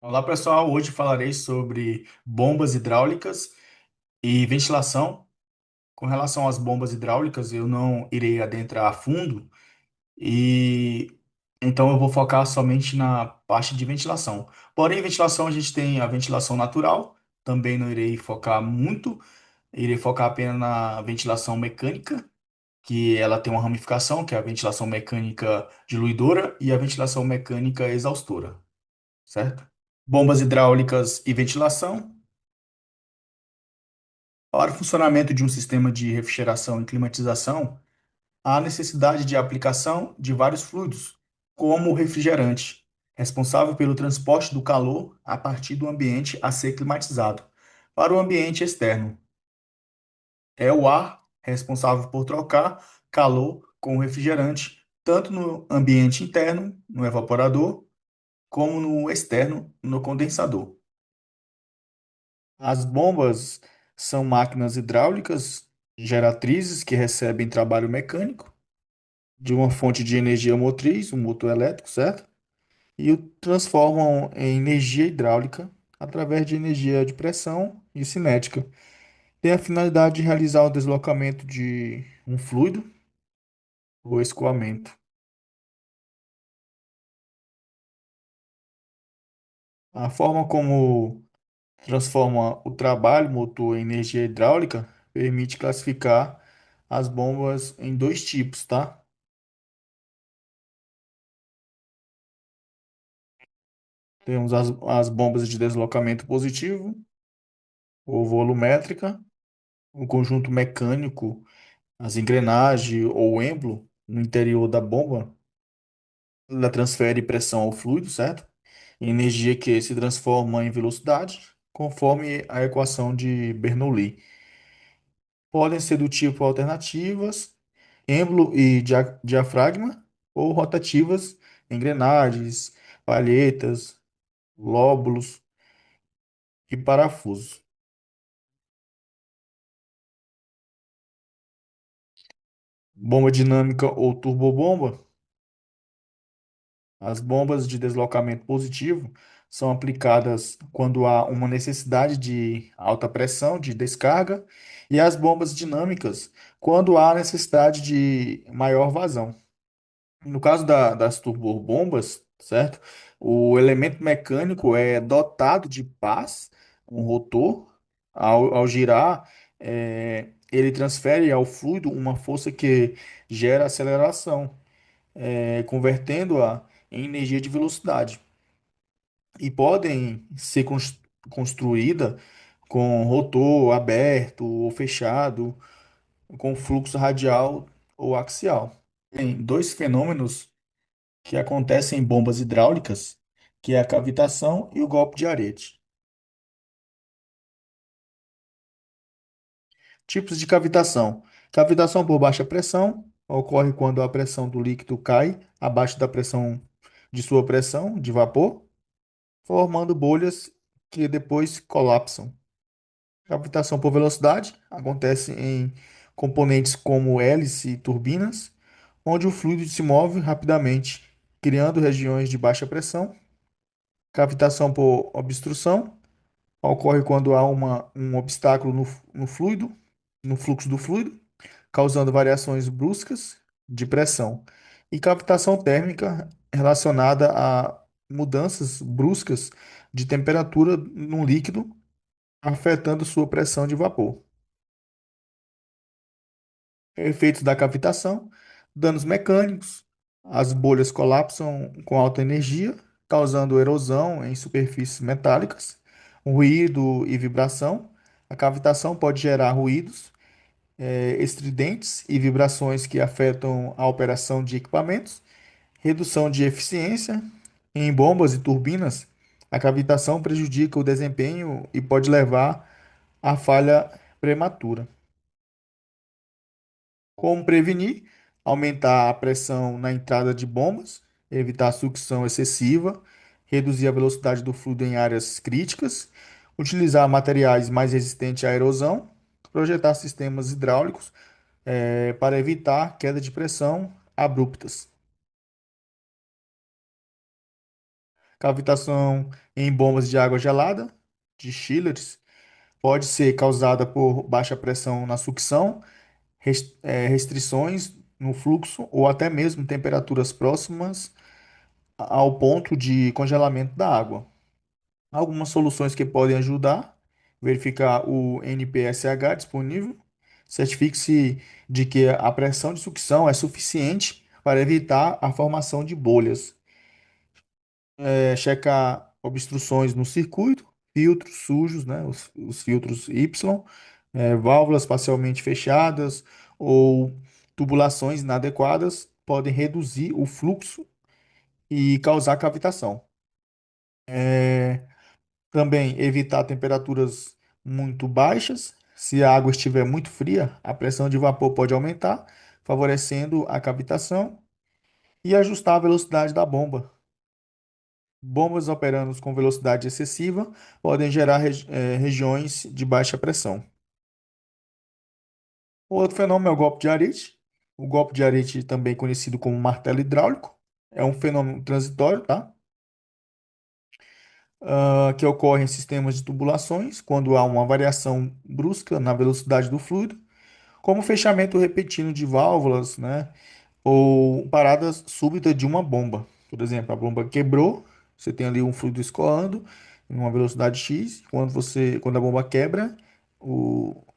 Olá pessoal, hoje falarei sobre bombas hidráulicas e ventilação. Com relação às bombas hidráulicas, eu não irei adentrar a fundo e então eu vou focar somente na parte de ventilação. Porém, ventilação a gente tem a ventilação natural, também não irei focar muito, irei focar apenas na ventilação mecânica, que ela tem uma ramificação, que é a ventilação mecânica diluidora e a ventilação mecânica exaustora, certo? Bombas hidráulicas e ventilação. Para o funcionamento de um sistema de refrigeração e climatização, há necessidade de aplicação de vários fluidos, como o refrigerante, responsável pelo transporte do calor a partir do ambiente a ser climatizado, para o ambiente externo. É o ar responsável por trocar calor com o refrigerante, tanto no ambiente interno, no evaporador, como no externo, no condensador. As bombas são máquinas hidráulicas geratrizes que recebem trabalho mecânico de uma fonte de energia motriz, um motor elétrico, certo? E o transformam em energia hidráulica através de energia de pressão e cinética. Tem a finalidade de realizar o deslocamento de um fluido ou escoamento. A forma como transforma o trabalho motor em energia hidráulica permite classificar as bombas em dois tipos, tá? Temos as bombas de deslocamento positivo, ou volumétrica, o conjunto mecânico, as engrenagens ou o êmbolo no interior da bomba, ela transfere pressão ao fluido, certo? Energia que se transforma em velocidade, conforme a equação de Bernoulli. Podem ser do tipo alternativas, êmbolo e diafragma, ou rotativas, engrenagens, palhetas, lóbulos e parafusos. Bomba dinâmica ou turbobomba. As bombas de deslocamento positivo são aplicadas quando há uma necessidade de alta pressão de descarga, e as bombas dinâmicas quando há necessidade de maior vazão. No caso das turbobombas, certo? O elemento mecânico é dotado de pás, um rotor. Ao girar, ele transfere ao fluido uma força que gera aceleração, convertendo-a em energia de velocidade. E podem ser construídas com rotor aberto ou fechado, com fluxo radial ou axial. Tem dois fenômenos que acontecem em bombas hidráulicas, que é a cavitação e o golpe de arete. Tipos de cavitação. Cavitação por baixa pressão ocorre quando a pressão do líquido cai abaixo da pressão de sua pressão de vapor, formando bolhas que depois colapsam. Cavitação por velocidade acontece em componentes como hélice e turbinas, onde o fluido se move rapidamente, criando regiões de baixa pressão. Cavitação por obstrução ocorre quando há um obstáculo no fluido, no fluxo do fluido, causando variações bruscas de pressão. E cavitação térmica relacionada a mudanças bruscas de temperatura no líquido, afetando sua pressão de vapor. Efeitos da cavitação: danos mecânicos, as bolhas colapsam com alta energia, causando erosão em superfícies metálicas, ruído e vibração. A cavitação pode gerar ruídos, estridentes e vibrações que afetam a operação de equipamentos. Redução de eficiência. Em bombas e turbinas, a cavitação prejudica o desempenho e pode levar à falha prematura. Como prevenir? Aumentar a pressão na entrada de bombas, evitar a sucção excessiva, reduzir a velocidade do fluido em áreas críticas, utilizar materiais mais resistentes à erosão, projetar sistemas hidráulicos, para evitar queda de pressão abruptas. Cavitação em bombas de água gelada, de chillers, pode ser causada por baixa pressão na sucção, restrições no fluxo ou até mesmo temperaturas próximas ao ponto de congelamento da água. Algumas soluções que podem ajudar: verificar o NPSH disponível, certifique-se de que a pressão de sucção é suficiente para evitar a formação de bolhas. Checar obstruções no circuito, filtros sujos, né, os filtros Y, válvulas parcialmente fechadas ou tubulações inadequadas podem reduzir o fluxo e causar cavitação. É, Também evitar temperaturas muito baixas. Se a água estiver muito fria, a pressão de vapor pode aumentar, favorecendo a cavitação e ajustar a velocidade da bomba. Bombas operando com velocidade excessiva podem gerar regiões de baixa pressão. O outro fenômeno é o golpe de Arite. O golpe de Arite, também conhecido como martelo hidráulico, é um fenômeno transitório, tá? Que ocorre em sistemas de tubulações, quando há uma variação brusca na velocidade do fluido, como fechamento repentino de válvulas, né? Ou parada súbita de uma bomba. Por exemplo, a bomba quebrou, você tem ali um fluido escoando em uma velocidade X, quando a bomba quebra,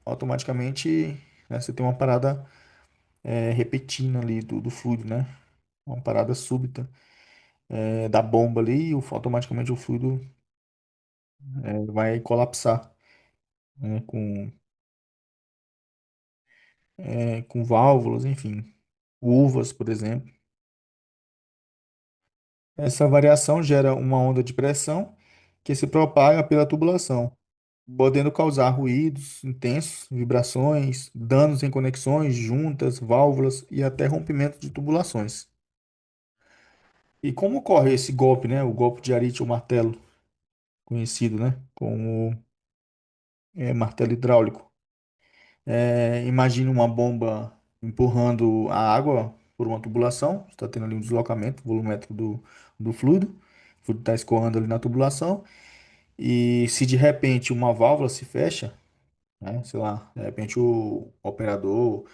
automaticamente, né, você tem uma parada repentina ali do fluido, né? Uma parada súbita da bomba ali, e automaticamente o fluido vai colapsar, né, com válvulas, enfim, uvas, por exemplo. Essa variação gera uma onda de pressão que se propaga pela tubulação, podendo causar ruídos intensos, vibrações, danos em conexões, juntas, válvulas e até rompimento de tubulações. E como ocorre esse golpe, né? O golpe de arite ou martelo, conhecido, né? Como martelo hidráulico. Imagine uma bomba empurrando a água por uma tubulação, está tendo ali um deslocamento volumétrico do fluido, o fluido está escoando ali na tubulação, e se de repente uma válvula se fecha, né, sei lá, de repente o operador,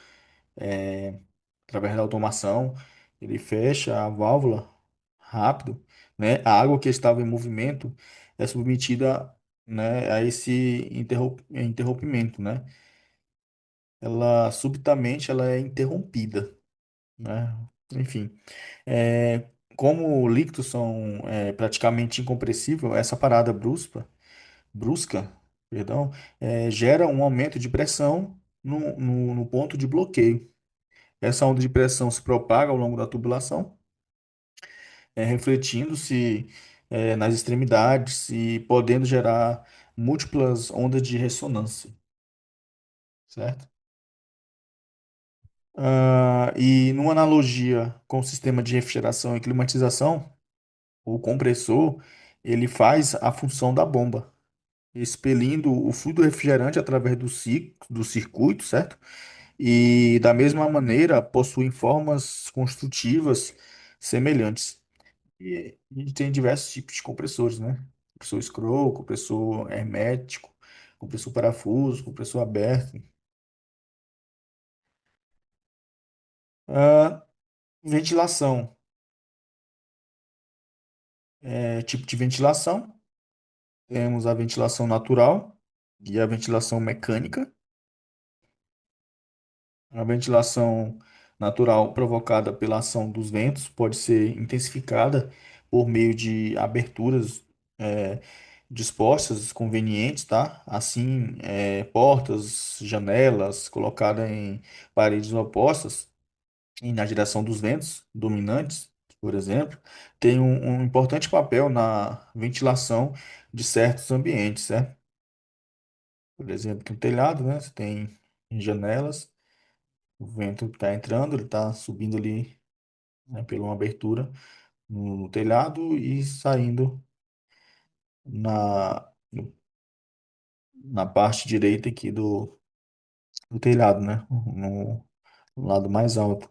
através da automação, ele fecha a válvula rápido, né, a água que estava em movimento é submetida, né, a esse interrompimento, né, subitamente ela é interrompida, né? Enfim, é, como líquidos são praticamente incompressíveis, essa parada brusca, perdão, gera um aumento de pressão no ponto de bloqueio. Essa onda de pressão se propaga ao longo da tubulação, refletindo-se nas extremidades e podendo gerar múltiplas ondas de ressonância, certo? E numa analogia com o sistema de refrigeração e climatização, o compressor ele faz a função da bomba, expelindo o fluido refrigerante através do circuito, certo? E da mesma maneira possuem formas construtivas semelhantes. E a gente tem diversos tipos de compressores, né? Compressor scroll, compressor hermético, compressor parafuso, compressor aberto. Ah, Ventilação. Tipo de ventilação. Temos a ventilação natural e a ventilação mecânica. A ventilação natural provocada pela ação dos ventos pode ser intensificada por meio de aberturas é, dispostas convenientes, tá? Assim, portas, janelas colocadas em paredes opostas e na direção dos ventos dominantes, por exemplo, tem um importante papel na ventilação de certos ambientes, certo? Por exemplo, no telhado, né? Você tem janelas, o vento está entrando, ele está subindo ali, né, por uma abertura no telhado e saindo na parte direita aqui do telhado, né? No lado mais alto.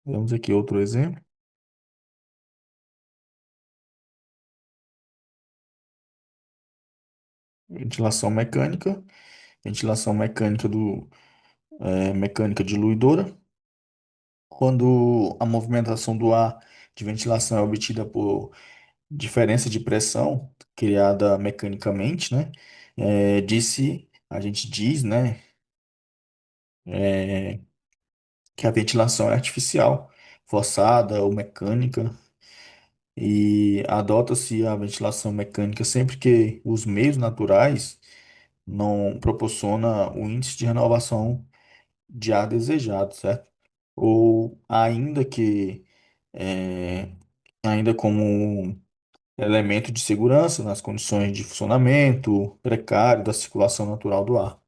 Vemos aqui outro exemplo. Ventilação mecânica, ventilação mecânica mecânica diluidora, quando a movimentação do ar de ventilação é obtida por diferença de pressão criada mecanicamente, né? A gente diz, né, é, que a ventilação é artificial, forçada ou mecânica, e adota-se a ventilação mecânica sempre que os meios naturais não proporciona o índice de renovação de ar desejado, certo? Ou ainda que, é, ainda como um elemento de segurança nas condições de funcionamento precário da circulação natural do ar.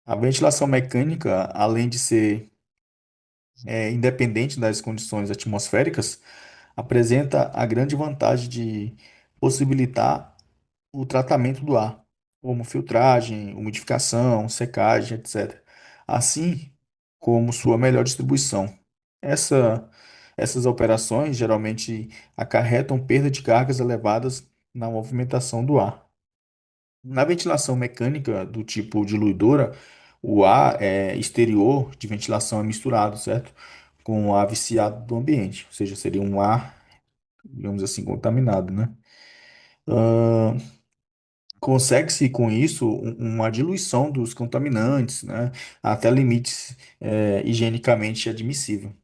A ventilação mecânica, além de ser independente das condições atmosféricas, apresenta a grande vantagem de possibilitar o tratamento do ar, como filtragem, umidificação, secagem, etc., assim como sua melhor distribuição. Essa, essas operações geralmente acarretam perda de cargas elevadas na movimentação do ar. Na ventilação mecânica do tipo diluidora, o ar exterior de ventilação é misturado, certo? Com o ar viciado do ambiente, ou seja, seria um ar, digamos assim, contaminado, né? Ah, consegue-se com isso uma diluição dos contaminantes, né? Até limites higienicamente admissível.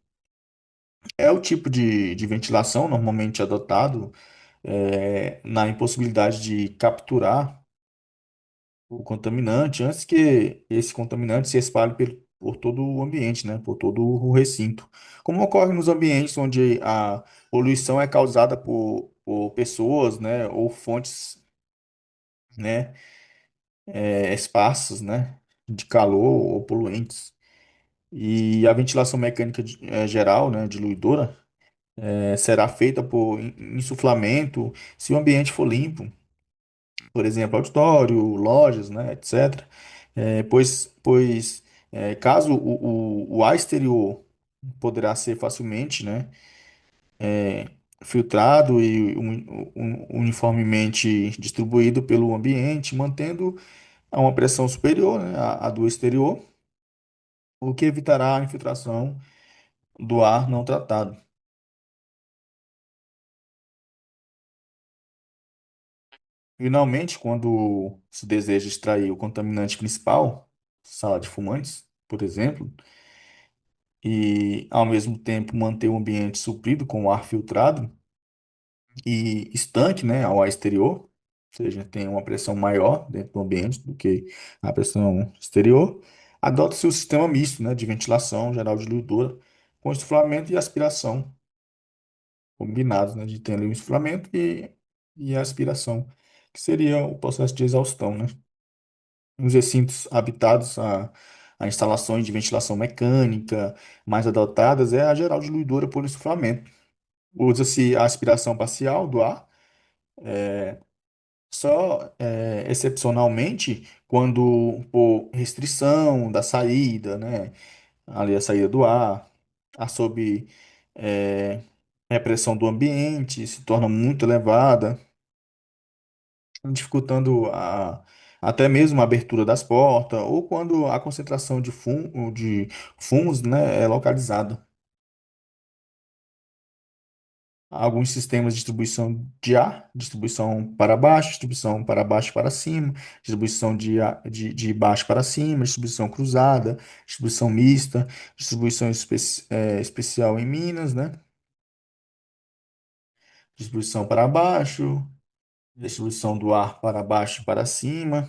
É o tipo de ventilação normalmente adotado na impossibilidade de capturar o contaminante antes que esse contaminante se espalhe por todo o ambiente, né? Por todo o recinto. Como ocorre nos ambientes onde a poluição é causada por pessoas, né? Ou fontes, né? Esparsas, né? De calor ou poluentes. E a ventilação mecânica geral, né? Diluidora, será feita por insuflamento se o ambiente for limpo, por exemplo, auditório, lojas, né, etc. Caso o ar exterior poderá ser facilmente, né, filtrado e uniformemente distribuído pelo ambiente, mantendo a uma pressão superior, né, à do exterior, o que evitará a infiltração do ar não tratado. Finalmente, quando se deseja extrair o contaminante principal, sala de fumantes, por exemplo, e ao mesmo tempo manter o ambiente suprido com ar filtrado e estanque, né, ao ar exterior, ou seja, tem uma pressão maior dentro do ambiente do que a pressão exterior, adota-se o sistema misto, né, de ventilação geral diluidora com insuflamento e aspiração combinados, né, de ter ali o insuflamento e a aspiração, que seria o processo de exaustão, né? Nos recintos habitados, a instalações de ventilação mecânica mais adotadas é a geral diluidora por insuflamento. Usa-se a aspiração parcial do ar, só excepcionalmente quando por restrição da saída, né, ali a saída do ar, sob é, repressão do ambiente, se torna muito elevada, dificultando até mesmo a abertura das portas, ou quando a concentração de fumos, né, é localizada. Alguns sistemas de distribuição de ar, distribuição para baixo, distribuição para baixo para cima, distribuição de baixo para cima, distribuição cruzada, distribuição mista, especial em Minas, né? Distribuição para baixo, distribuição do ar para baixo e para cima,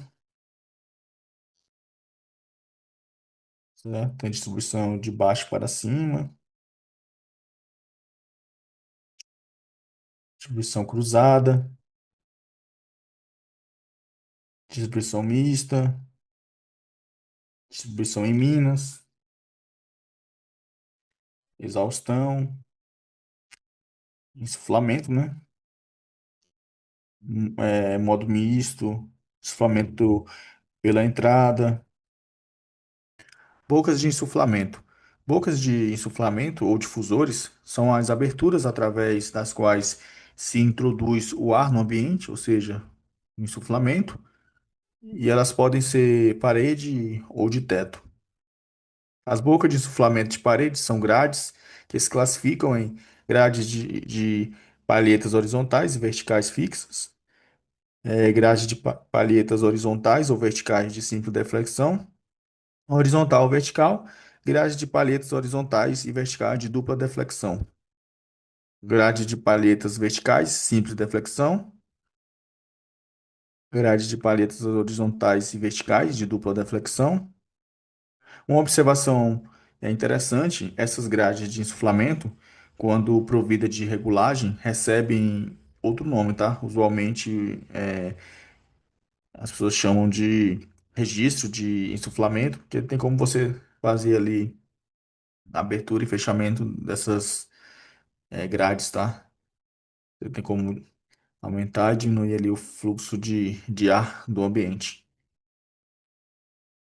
certo? Tem distribuição de baixo para cima, distribuição cruzada, distribuição mista, distribuição em Minas, exaustão, insuflamento, né? Modo misto, insuflamento pela entrada, bocas de insuflamento. Bocas de insuflamento ou difusores são as aberturas através das quais se introduz o ar no ambiente, ou seja, insuflamento, e elas podem ser parede ou de teto. As bocas de insuflamento de parede são grades que se classificam em grades de palhetas horizontais e verticais fixas, grade de palhetas horizontais ou verticais de simples deflexão, horizontal ou vertical, grade de palhetas horizontais e verticais de dupla deflexão, grade de palhetas verticais, simples deflexão, grade de palhetas horizontais e verticais de dupla deflexão. Uma observação interessante, essas grades de insuflamento, quando provida de regulagem, recebem outro nome, tá? Usualmente, as pessoas chamam de registro de insuflamento, porque tem como você fazer ali abertura e fechamento dessas, grades, tá? Você tem como aumentar e diminuir ali o fluxo de ar do ambiente.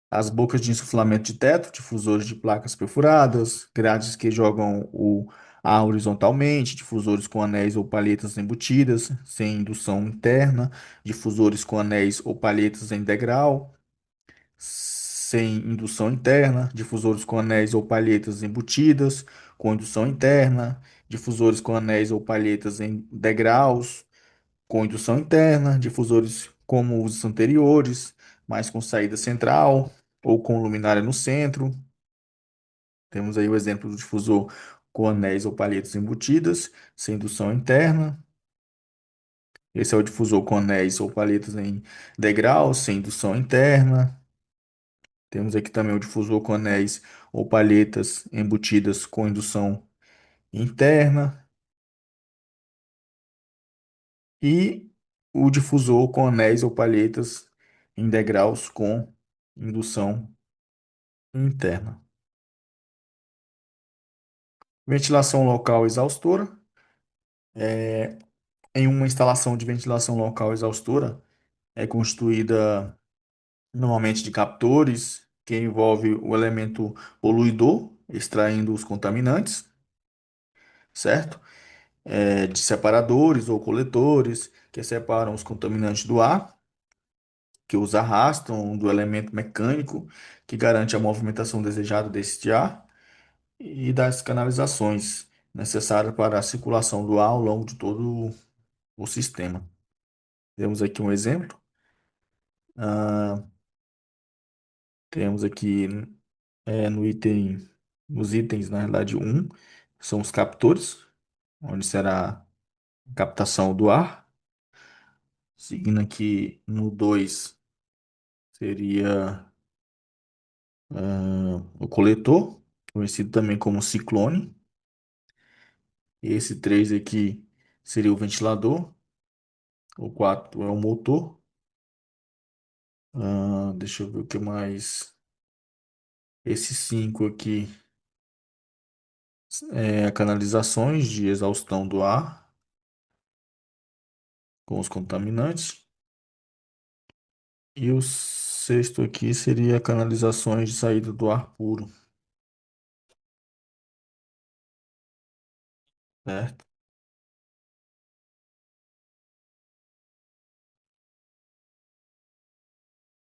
As bocas de insuflamento de teto, difusores de placas perfuradas, grades que jogam o ar horizontalmente, difusores com anéis ou palhetas embutidas, sem indução interna, difusores com anéis ou palhetas em degrau, sem indução interna, difusores com anéis ou palhetas embutidas, com indução interna, difusores com anéis ou palhetas em degraus, com indução interna, difusores como os anteriores, mas com saída central ou com luminária no centro. Temos aí o exemplo do difusor com anéis ou palhetas embutidas, sem indução interna. Esse é o difusor com anéis ou palhetas em degraus, sem indução interna. Temos aqui também o difusor com anéis ou palhetas embutidas com indução interna. E o difusor com anéis ou palhetas em degraus com indução interna. Ventilação local exaustora. Em uma instalação de ventilação local exaustora, é constituída normalmente de captores, que envolve o elemento poluidor, extraindo os contaminantes, certo? De separadores ou coletores, que separam os contaminantes do ar, que os arrastam do elemento mecânico, que garante a movimentação desejada deste ar, e das canalizações necessárias para a circulação do ar ao longo de todo o sistema. Temos aqui um exemplo. Ah, temos aqui no item, nos itens, na realidade, um são os captores, onde será a captação do ar. Seguindo aqui no 2 seria o coletor, conhecido também como ciclone. Esse 3 aqui seria o ventilador. O 4 é o motor. Deixa eu ver o que mais. Esse 5 aqui é canalizações de exaustão do ar com os contaminantes. E o sexto aqui seria canalizações de saída do ar puro, certo?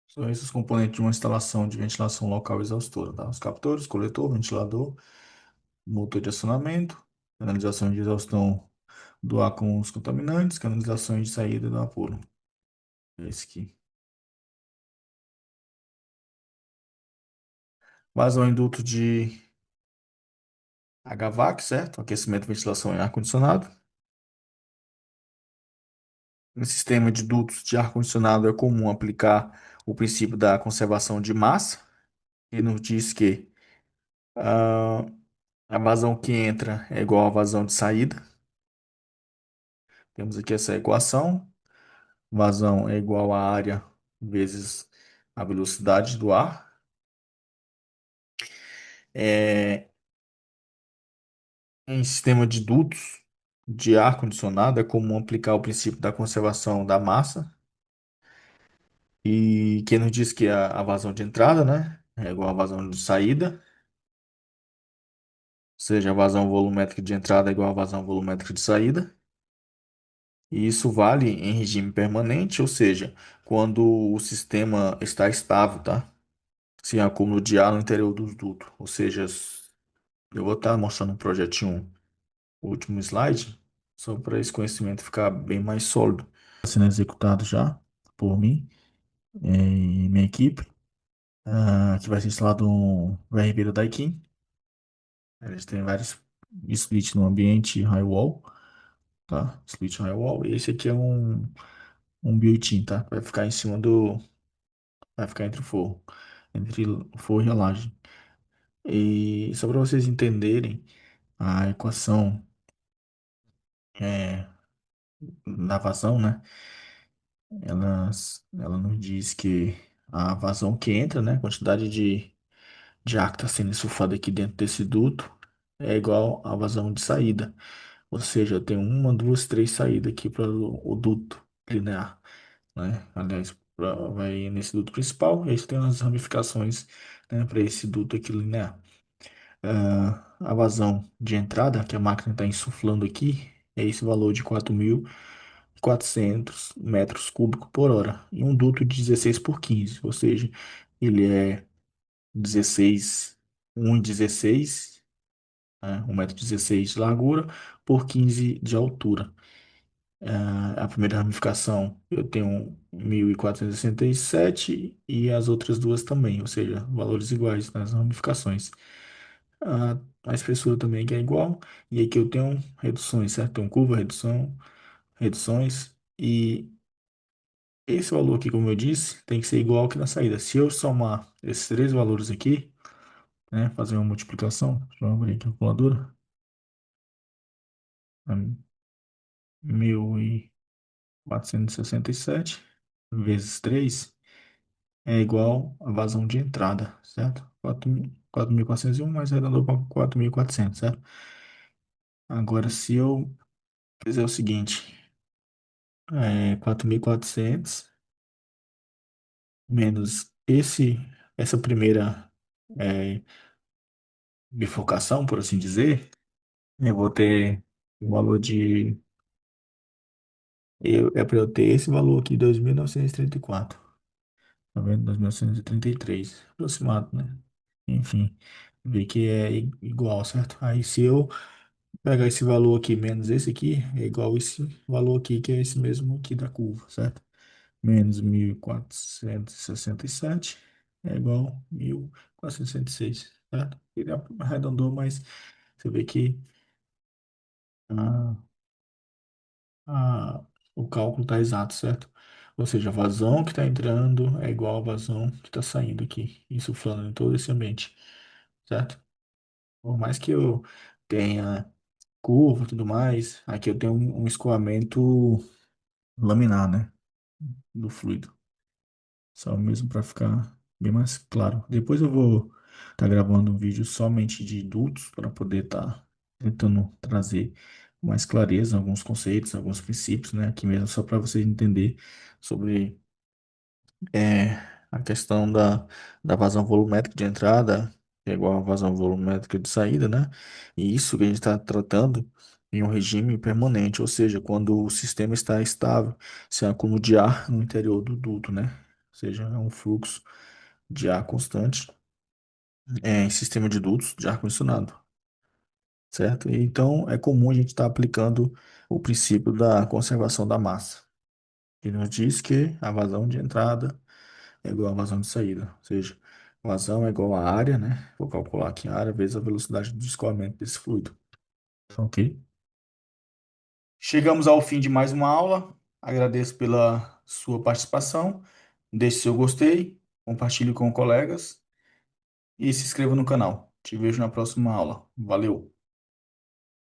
São esses componentes de uma instalação de ventilação local exaustora, tá? Os captores, coletor, ventilador, motor de acionamento, canalização de exaustão do ar com os contaminantes, canalizações de saída do ar puro. Esse aqui. Vazão induto de HVAC, certo? Aquecimento, ventilação e ar-condicionado. No sistema de dutos de ar-condicionado é comum aplicar o princípio da conservação de massa, e nos diz que ah, a vazão que entra é igual à vazão de saída. Temos aqui essa equação. Vazão é igual à área vezes a velocidade do ar. É, em sistema de dutos de ar-condicionado é comum aplicar o princípio da conservação da massa. E que nos diz que a vazão de entrada, né, é igual à vazão de saída. Ou seja, a vazão volumétrica de entrada é igual à vazão volumétrica de saída. E isso vale em regime permanente, ou seja, quando o sistema está estável, tá? Sem acúmulo de ar no interior dos dutos. Ou seja, eu vou estar mostrando um projetinho, o último slide, só para esse conhecimento ficar bem mais sólido. Está sendo executado já por mim e minha equipe, que vai ser instalado um VRB da Daikin. Eles têm vários split no ambiente high wall, tá? Split high wall. E esse aqui é um built-in, tá? Vai ficar em cima do, vai ficar entre o forro, entre o forro e a laje. E só para vocês entenderem a equação é, da vazão, né? Ela nos diz que a vazão que entra, né? A quantidade de ar que está sendo insuflado aqui dentro desse duto é igual à vazão de saída. Ou seja, tem uma, duas, três saídas aqui para o duto linear, né? Aliás, vai nesse duto principal, e aí você tem as ramificações, né, para esse duto aqui linear. A vazão de entrada que a máquina está insuflando aqui é esse valor de 4.400 metros cúbicos por hora. E um duto de 16 por 15, ou seja, ele é 16, 1,16, né, 1,16 m de largura por 15 de altura. A primeira ramificação eu tenho 1.467 e as outras duas também, ou seja, valores iguais nas ramificações. A espessura também que é igual. E aqui eu tenho reduções, certo? Então, curva, redução, reduções. E esse valor aqui, como eu disse, tem que ser igual que na saída. Se eu somar esses três valores aqui, né? Fazer uma multiplicação. Deixa eu abrir aqui a calculadora. Hum, 1.467 vezes 3 é igual a vazão de entrada, certo? 4.401 mais arredondou para 4.400, certo? Agora, se eu fizer o seguinte, 4.400 menos essa primeira é, bifurcação, por assim dizer, eu vou ter o valor de. É para eu ter esse valor aqui, 2.934. Tá vendo? 2.933 aproximado, né? Enfim, ver que é igual, certo? Aí se eu pegar esse valor aqui menos esse aqui, é igual esse valor aqui, que é esse mesmo aqui da curva, certo? Menos 1.467 é igual a 1.466, certo? Ele arredondou, mas você vê que ah, ah, o cálculo está exato, certo? Ou seja, a vazão que está entrando é igual à vazão que está saindo aqui, insuflando em todo esse ambiente, certo? Por mais que eu tenha curva e tudo mais, aqui eu tenho um escoamento laminar, né? Do fluido. Só mesmo para ficar bem mais claro. Depois eu vou estar gravando um vídeo somente de dutos para poder estar tentando trazer mais clareza, alguns conceitos, alguns princípios, né? Aqui mesmo, só para vocês entenderem sobre é, a questão da vazão volumétrica de entrada, que é igual a vazão volumétrica de saída, né? E isso que a gente está tratando em um regime permanente, ou seja, quando o sistema está estável, sem acúmulo de ar no interior do duto, né? Ou seja, é um fluxo de ar constante em sistema de dutos de ar-condicionado, certo? E então é comum a gente estar aplicando o princípio da conservação da massa, que nos diz que a vazão de entrada é igual a vazão de saída. Ou seja, vazão é igual à área, né? Vou calcular aqui a área vezes a velocidade do escoamento desse fluido. Ok? Chegamos ao fim de mais uma aula. Agradeço pela sua participação. Deixe seu gostei, compartilhe com colegas e se inscreva no canal. Te vejo na próxima aula. Valeu!